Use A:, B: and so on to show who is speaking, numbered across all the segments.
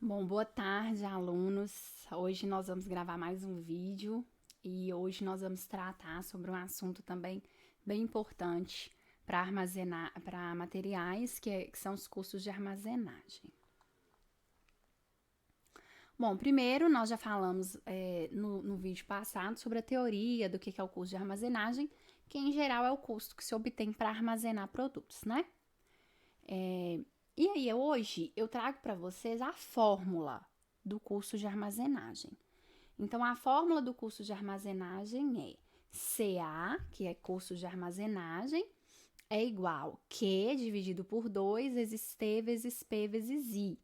A: Bom, boa tarde, alunos. Hoje nós vamos gravar mais um vídeo e hoje nós vamos tratar sobre um assunto também bem importante para armazenar, para materiais, que são os custos de armazenagem. Bom, primeiro nós já falamos no vídeo passado sobre a teoria do que é o custo de armazenagem, que em geral é o custo que se obtém para armazenar produtos, né? E aí, hoje eu trago para vocês a fórmula do custo de armazenagem. Então, a fórmula do custo de armazenagem é CA, que é custo de armazenagem, é igual Q dividido por 2 vezes T vezes P vezes I.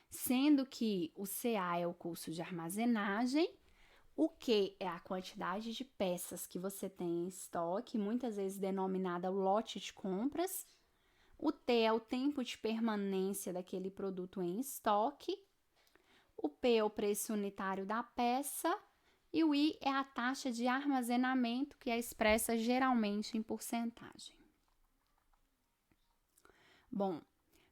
A: Sendo que o CA é o custo de armazenagem, o Q é a quantidade de peças que você tem em estoque, muitas vezes denominada o lote de compras. O T é o tempo de permanência daquele produto em estoque. O P é o preço unitário da peça. E o I é a taxa de armazenamento, que é expressa geralmente em porcentagem. Bom,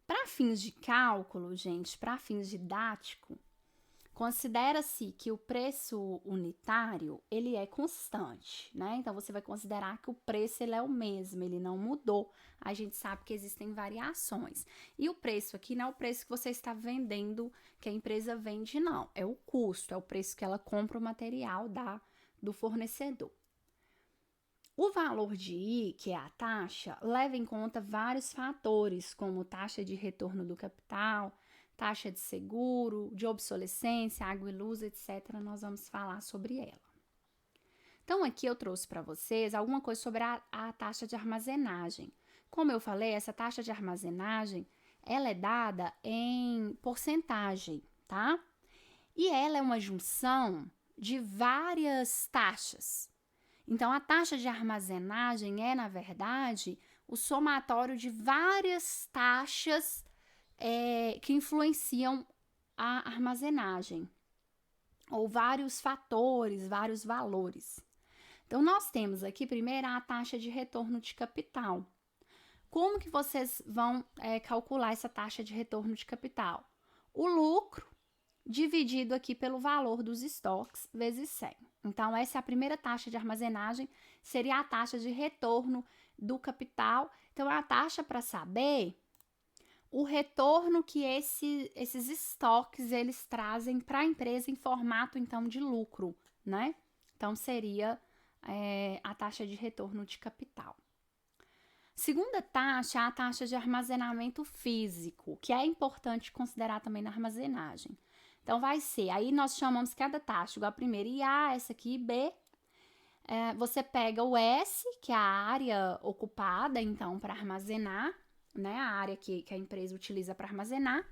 A: para fins de cálculo, gente, para fins didáticos, considera-se que o preço unitário, ele é constante, né? Então, você vai considerar que o preço, ele é o mesmo, ele não mudou. A gente sabe que existem variações. E o preço aqui não é o preço que você está vendendo, que a empresa vende, não. É o custo, é o preço que ela compra o material do fornecedor. O valor de I, que é a taxa, leva em conta vários fatores, como taxa de retorno do capital, taxa de seguro, de obsolescência, água e luz, etc. Nós vamos falar sobre ela. Então, aqui eu trouxe para vocês alguma coisa sobre a taxa de armazenagem. Como eu falei, essa taxa de armazenagem, ela é dada em porcentagem, tá? E ela é uma junção de várias taxas. Então, a taxa de armazenagem é, na verdade, o somatório de várias taxas que influenciam a armazenagem, ou vários fatores, vários valores. Então, nós temos aqui primeiro a taxa de retorno de capital. Como que vocês vão calcular essa taxa de retorno de capital? O lucro dividido aqui pelo valor dos estoques vezes 100. Então, essa é a primeira taxa de armazenagem, seria a taxa de retorno do capital. Então, é a taxa para saber o retorno que esses estoques eles trazem para a empresa em formato, então, de lucro, né? Então, seria a taxa de retorno de capital. Segunda taxa é a taxa de armazenamento físico, que é importante considerar também na armazenagem. Então, vai ser, aí nós chamamos cada taxa, igual a primeira IA, essa aqui, B. Você pega o S, que é a área ocupada, então, para armazenar, né? A área que a empresa utiliza para armazenar,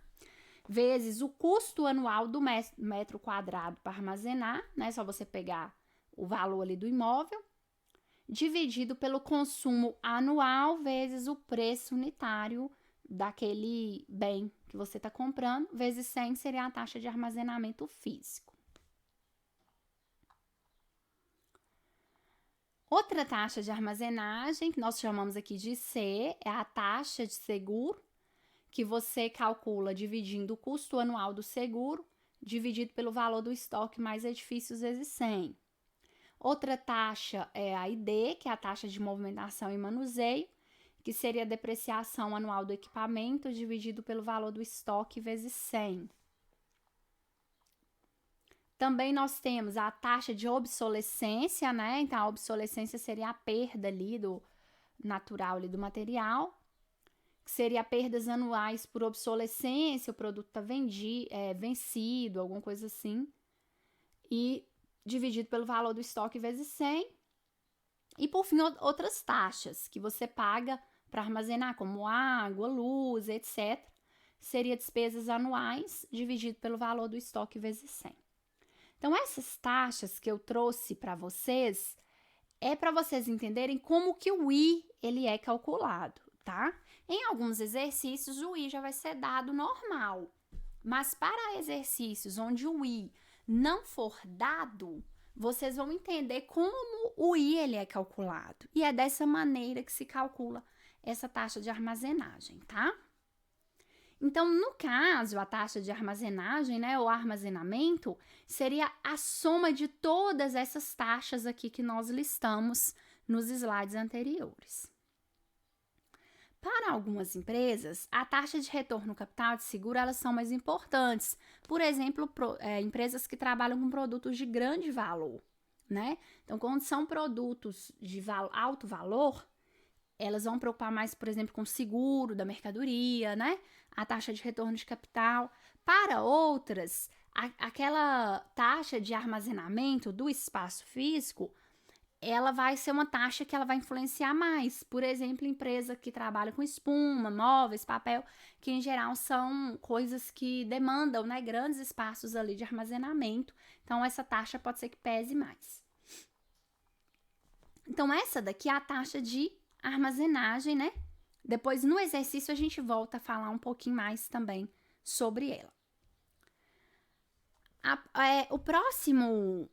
A: vezes o custo anual do metro quadrado para armazenar, né? Só você pegar o valor ali do imóvel, dividido pelo consumo anual, vezes o preço unitário daquele bem que você está comprando, vezes 100 seria a taxa de armazenamento físico. Outra taxa de armazenagem, que nós chamamos aqui de C, é a taxa de seguro, que você calcula dividindo o custo anual do seguro, dividido pelo valor do estoque mais edifícios vezes 100. Outra taxa é a ID, que é a taxa de movimentação e manuseio, que seria a depreciação anual do equipamento dividido pelo valor do estoque vezes 100. Também nós temos a taxa de obsolescência, né? Então, a obsolescência seria a perda ali do natural ali do material, que seria perdas anuais por obsolescência, o produto está vencido, alguma coisa assim, e dividido pelo valor do estoque vezes 100. E, por fim, outras taxas que você paga para armazenar, como água, luz, etc. Seria despesas anuais dividido pelo valor do estoque vezes 100. Então, essas taxas que eu trouxe para vocês é para vocês entenderem como que o I ele é calculado, tá? Em alguns exercícios, o I já vai ser dado normal. Mas para exercícios onde o I não for dado, vocês vão entender como o I ele é calculado. E é dessa maneira que se calcula essa taxa de armazenagem, tá? Então, no caso, a taxa de armazenagem, né, ou armazenamento, seria a soma de todas essas taxas aqui que nós listamos nos slides anteriores. Para algumas empresas, a taxa de retorno capital de seguro, elas são mais importantes. Por exemplo, empresas que trabalham com produtos de grande valor, né? Então, quando são produtos de alto valor, elas vão preocupar mais, por exemplo, com o seguro da mercadoria, né? A taxa de retorno de capital. Para outras, aquela taxa de armazenamento do espaço físico, ela vai ser uma taxa que ela vai influenciar mais. Por exemplo, empresa que trabalha com espuma, móveis, papel, que em geral são coisas que demandam, né, grandes espaços ali de armazenamento. Então, essa taxa pode ser que pese mais. Então, essa daqui é a taxa de armazenagem, né? Depois, no exercício, a gente volta a falar um pouquinho mais também sobre ela. O próximo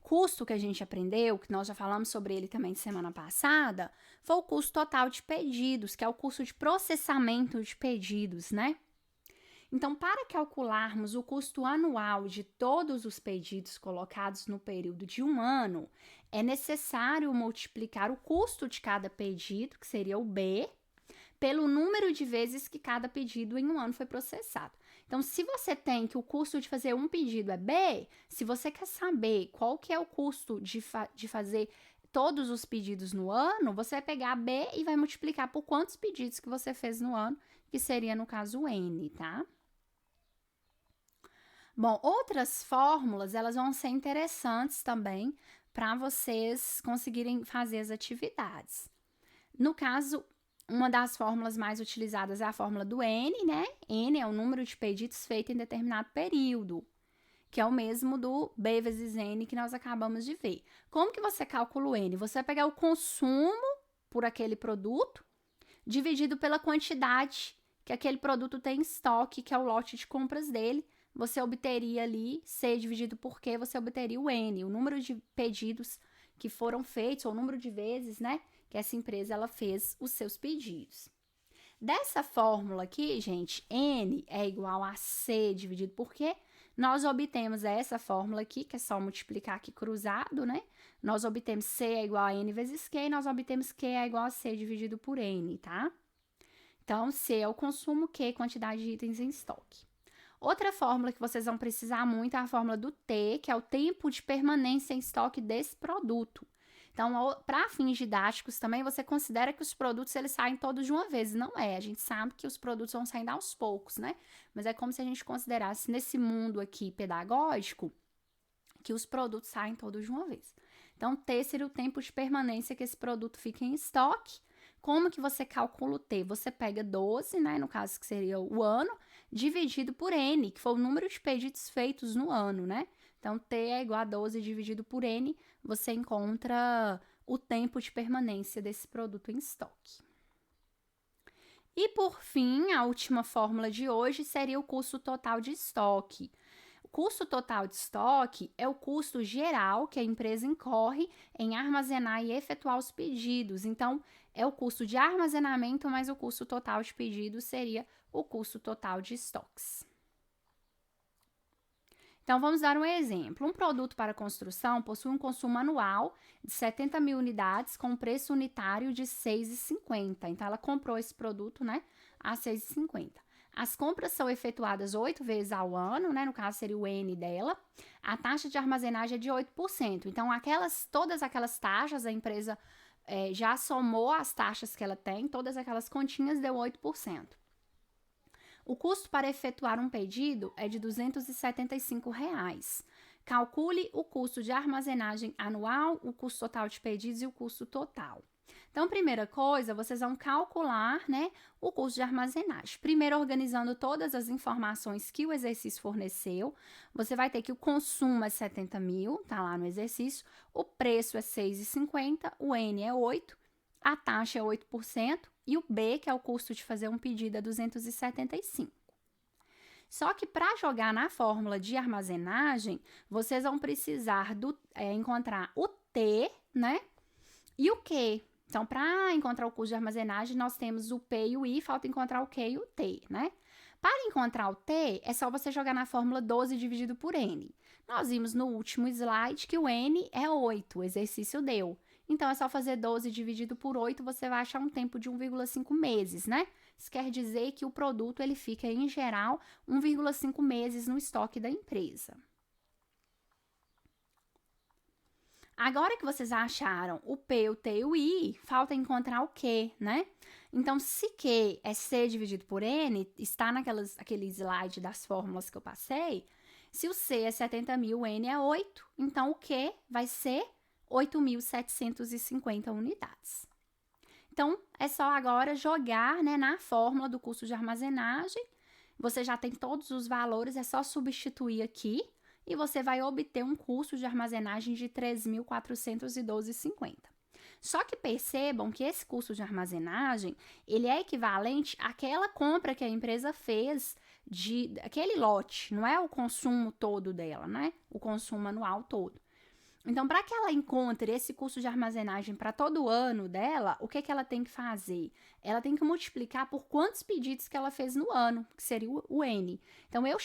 A: custo que a gente aprendeu, que nós já falamos sobre ele também semana passada, foi o custo total de pedidos, que é o custo de processamento de pedidos, né? Então, para calcularmos o custo anual de todos os pedidos colocados no período de um ano, é necessário multiplicar o custo de cada pedido, que seria o B, pelo número de vezes que cada pedido em um ano foi processado. Então, se você tem que o custo de fazer um pedido é B, se você quer saber qual que é o custo de fazer todos os pedidos no ano, você vai pegar B e vai multiplicar por quantos pedidos que você fez no ano, que seria, no caso, N, tá? Bom, outras fórmulas, elas vão ser interessantes também para vocês conseguirem fazer as atividades. No caso, uma das fórmulas mais utilizadas é a fórmula do N, né? N é o número de pedidos feitos em determinado período, que é o mesmo do B vezes N que nós acabamos de ver. Como que você calcula o N? Você vai pegar o consumo por aquele produto, dividido pela quantidade que aquele produto tem em estoque, que é o lote de compras dele. Você obteria ali, C dividido por Q, você obteria o N, o número de pedidos que foram feitos, ou o número de vezes, né, que essa empresa ela fez os seus pedidos. Dessa fórmula aqui, gente, N é igual a C dividido por Q, nós obtemos essa fórmula aqui, que é só multiplicar aqui cruzado, né? Nós obtemos C é igual a N vezes Q, e nós obtemos Q é igual a C dividido por N, tá? Então, C é o consumo, Q é a quantidade de itens em estoque. Outra fórmula que vocês vão precisar muito é a fórmula do T, que é o tempo de permanência em estoque desse produto. Então, para fins didáticos também, você considera que os produtos eles saem todos de uma vez. Não é, a gente sabe que os produtos vão saindo aos poucos, né? Mas é como se a gente considerasse nesse mundo aqui pedagógico que os produtos saem todos de uma vez. Então, T seria o tempo de permanência que esse produto fica em estoque. Como que você calcula o T? Você pega 12, né, no caso que seria o ano, dividido por N, que foi o número de pedidos feitos no ano, né? Então, T é igual a 12 dividido por N, você encontra o tempo de permanência desse produto em estoque. E, por fim, a última fórmula de hoje seria o custo total de estoque. O custo total de estoque é o custo geral que a empresa incorre em armazenar e efetuar os pedidos. Então, é o custo de armazenamento, mas o custo total de pedidos seria o custo total de estoques. Então, vamos dar um exemplo. Um produto para construção possui um consumo anual de 70 mil unidades com preço unitário de R$ 6,50. Então, ela comprou esse produto, né, a R$ 6,50. As compras são efetuadas 8 vezes ao ano, né? No caso, seria o N dela. A taxa de armazenagem é de 8%. Então, todas aquelas taxas, a empresa já somou as taxas que ela tem, todas aquelas continhas deu 8%. O custo para efetuar um pedido é de R$ 275. Calcule o custo de armazenagem anual, o custo total de pedidos e o custo total. Então, primeira coisa, vocês vão calcular, né, o custo de armazenagem. Primeiro, organizando todas as informações que o exercício forneceu, você vai ter que o consumo é 70 mil, tá lá no exercício, o preço é 6,50, o N é 8, a taxa é 8% e o B, que é o custo de fazer um pedido, é 275. Só que para jogar na fórmula de armazenagem, vocês vão precisar encontrar o T, né, e o Q. Então, para encontrar o custo de armazenagem, nós temos o P e o I, falta encontrar o Q e o T, né? Para encontrar o T, é só você jogar na fórmula 12 dividido por N. Nós vimos no último slide que o N é 8, o exercício deu. Então, é só fazer 12 dividido por 8, você vai achar um tempo de 1,5 meses, né? Isso quer dizer que o produto ele fica, em geral, 1,5 meses no estoque da empresa. Agora que vocês acharam o P, o T e o I, falta encontrar o Q, né? Então, se Q é C dividido por N, está naquele slide das fórmulas que eu passei, se o C é 70.000, o N é 8, então o Q vai ser 8.750 unidades. Então, é só agora jogar, né, na fórmula do custo de armazenagem. Você já tem todos os valores, é só substituir aqui e você vai obter um custo de armazenagem de R$ 3.412,50. Só que percebam que esse custo de armazenagem, ele é equivalente àquela compra que a empresa fez de aquele lote, não é o consumo todo dela, né? O consumo anual todo. Então, para que ela encontre esse custo de armazenagem para todo o ano dela, o que ela tem que fazer? Ela tem que multiplicar por quantos pedidos que ela fez no ano, que seria o N. Então, eu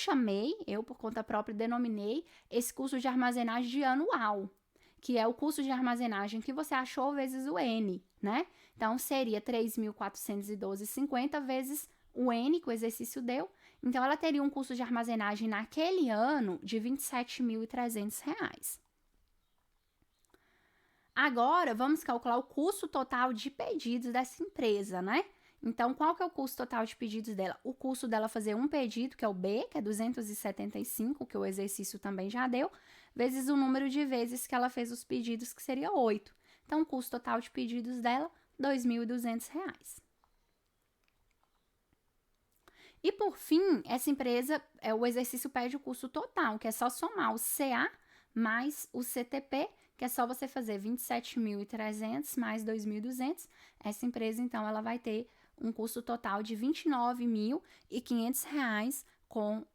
A: por conta própria, denominei esse custo de armazenagem de anual, que é o custo de armazenagem que você achou vezes o N, né? Então, seria 3.412,50 vezes o N que o exercício deu. Então, ela teria um custo de armazenagem naquele ano de R$ 27.300. Agora, vamos calcular o custo total de pedidos dessa empresa, né? Então, qual que é o custo total de pedidos dela? O custo dela fazer um pedido, que é o B, que é 275, que o exercício também já deu, vezes o número de vezes que ela fez os pedidos, que seria 8. Então, o custo total de pedidos dela, R$ 2.200. E, por fim, essa empresa, o exercício pede o custo total, que é só somar o CA mais o CTP, que é só você fazer 27.300 mais 2.200. Essa empresa, então, ela vai ter um custo total de R$ 29.500 com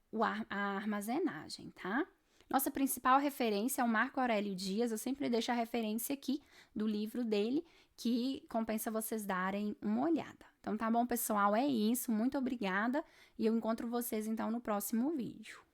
A: a armazenagem, tá? Nossa principal referência é o Marco Aurélio Dias, eu sempre deixo a referência aqui do livro dele, que compensa vocês darem uma olhada. Então, tá bom, pessoal? É isso, muito obrigada e eu encontro vocês, então, no próximo vídeo.